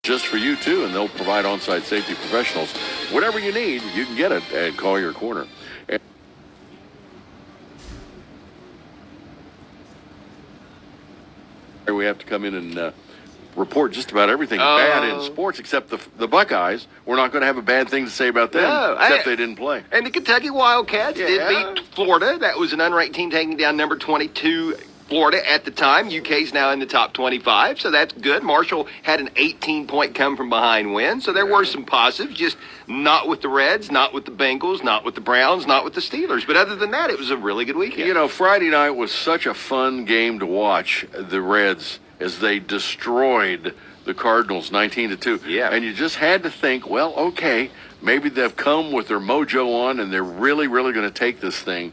just for you, too, and they'll provide on-site safety professionals. Whatever you need, you can get it at Collier Corner. We have to come in and report just about everything bad in sports, except the Buckeyes. We're not going to have a bad thing to say about them, except they didn't play. And the Kentucky Wildcats did beat Florida. That was an unranked team taking down number 22 Florida at the time. UK's now in the top 25, so that's good. Marshall had an 18-point come-from-behind win, so there were some positives, just not with the Reds, not with the Bengals, not with the Browns, not with the Steelers. But other than that, it was a really good weekend. You know, Friday night was such a fun game to watch, the Reds, as they destroyed the Cardinals 19-2. Yeah. And you just had to think, well, okay, maybe they've come with their mojo on and they're really, really going to take this thing.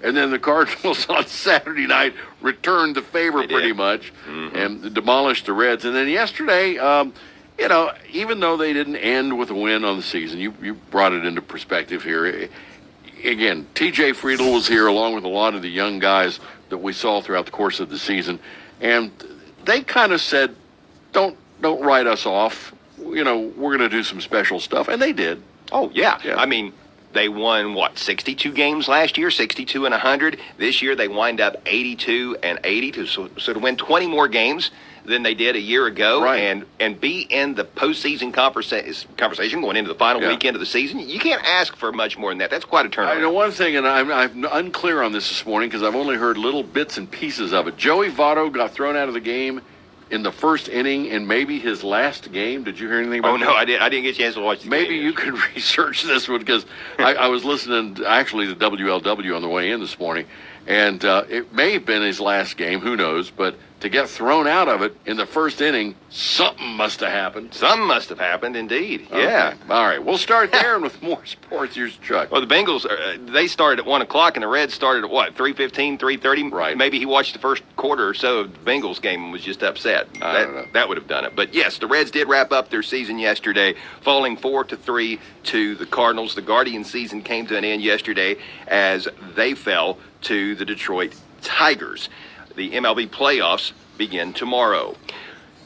And then the Cardinals on Saturday night returned the favor pretty much and demolished the Reds. And then yesterday, you know, even though they didn't end with a win on the season, you brought it into perspective here. Again, T.J. Friedel was here along with a lot of the young guys that we saw throughout the course of the season. And they kind of said, don't write us off. You know, we're going to do some special stuff. And they did. Oh, yeah. I mean, they won, 62 games last year, 62 and 100. This year they wind up 82 and 80, so to win 20 more games than they did a year ago and be in the postseason conversation going into the final weekend of the season. You can't ask for much more than that. That's quite a turnaround. I know one thing, and I'm unclear on this morning because I've only heard little bits and pieces of it. Joey Votto got thrown out of the game in the first inning in maybe his last game. Did you hear anything about that? Oh, no, I didn't get a chance to watch the game. Maybe you could research this one because I was listening actually to WLW on the way in this morning, and it may have been his last game, who knows, but to get thrown out of it in the first inning, something must have happened. Something must have happened, indeed. Okay. Yeah. All right, we'll start there and with more sports. Here's Chuck. Well, the Bengals, they started at 1 o'clock, and the Reds started at, 3:15, 3:30? Right. Maybe he watched the first quarter or so of the Bengals game and was just upset. I don't know. That would have done it. But, yes, the Reds did wrap up their season yesterday, falling 4-3 to the Cardinals. The Guardian season came to an end yesterday as they fell to the Detroit Tigers. The MLB playoffs begin tomorrow.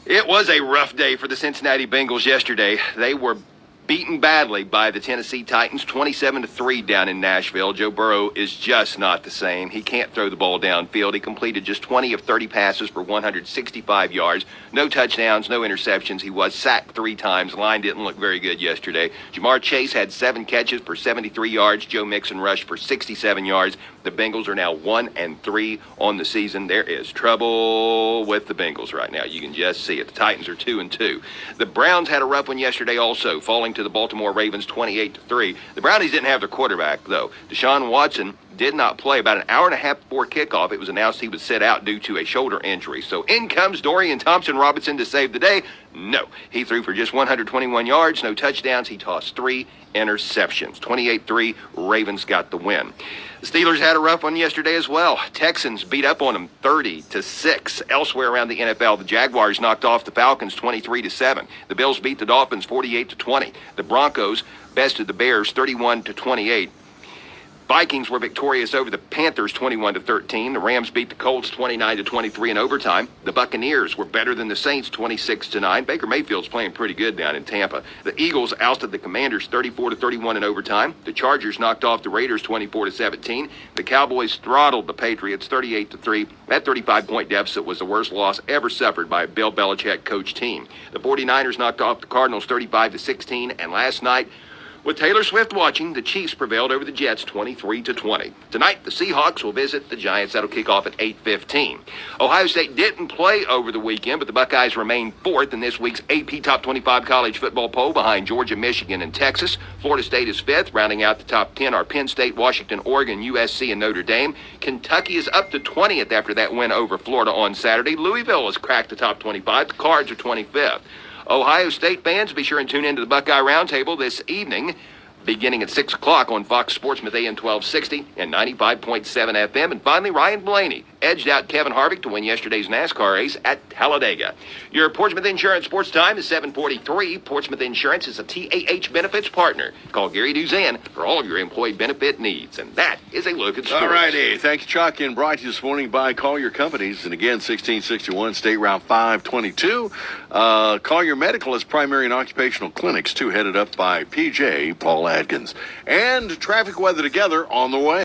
It was a rough day for the Cincinnati Bengals yesterday. They were beaten badly by the Tennessee Titans, 27-3 down in Nashville. Joe Burrow is just not the same. He can't throw the ball downfield. He completed just 20 of 30 passes for 165 yards. No touchdowns, no interceptions. He was sacked 3 times. Line didn't look very good yesterday. Jamar Chase had 7 catches for 73 yards. Joe Mixon rushed for 67 yards. The Bengals are now 1-3 on the season. There is trouble with the Bengals right now. You can just see it. The Titans are 2-2. The Browns had a rough one yesterday also, falling to the Baltimore Ravens 28-3. The Brownies didn't have their quarterback, though. Deshaun Watson did not play. About an hour and a half before kickoff, it was announced he would sit out due to a shoulder injury. So in comes Dorian Thompson-Robinson to save the day. No, he threw for just 121 yards, no touchdowns. He tossed 3 interceptions. 28-3, Ravens got the win. The Steelers had a rough one yesterday as well. Texans beat up on them 30-6. Elsewhere around the NFL, the Jaguars knocked off the Falcons 23-7. The Bills beat the Dolphins 48-20. The Broncos bested the Bears 31-28. Vikings were victorious over the Panthers 21-13. The Rams beat the Colts 29-23 in overtime. The Buccaneers were better than the Saints 26-9. Baker Mayfield's playing pretty good down in Tampa. The Eagles ousted the Commanders 34-31 in overtime. The Chargers knocked off the Raiders 24-17. The Cowboys throttled the Patriots 38-3. That 35-point deficit was the worst loss ever suffered by a Bill Belichick coach team. The 49ers knocked off the Cardinals 35-16, and last night, with Taylor Swift watching, the Chiefs prevailed over the Jets 23-20. Tonight, the Seahawks will visit the Giants. That'll kick off at 8:15. Ohio State didn't play over the weekend, but the Buckeyes remain 4th in this week's AP Top 25 college football poll behind Georgia, Michigan, and Texas. Florida State is 5th. Rounding out the top 10 are Penn State, Washington, Oregon, USC, and Notre Dame. Kentucky is up to 20th after that win over Florida on Saturday. Louisville has cracked the top 25. The Cards are 25th. Ohio State fans, be sure and tune into the Buckeye Roundtable this evening, beginning at 6 o'clock on Fox Sports with AM 1260 and 95.7 FM. And finally, Ryan Blaney edged out Kevin Harvick to win yesterday's NASCAR race at Talladega. Your Portsmouth Insurance Sports Time is 7:43. Portsmouth Insurance is a TAH benefits partner. Call Gary Duzan for all of your employee benefit needs. And that is a look at sports. All righty. Thanks, Chuck. And brought to you this morning by Collier Companies. And again, 1661 State Route 522. Collier Medical is primary and occupational clinics, too, headed up by PJ Paul Adkins. And traffic weather together on the way.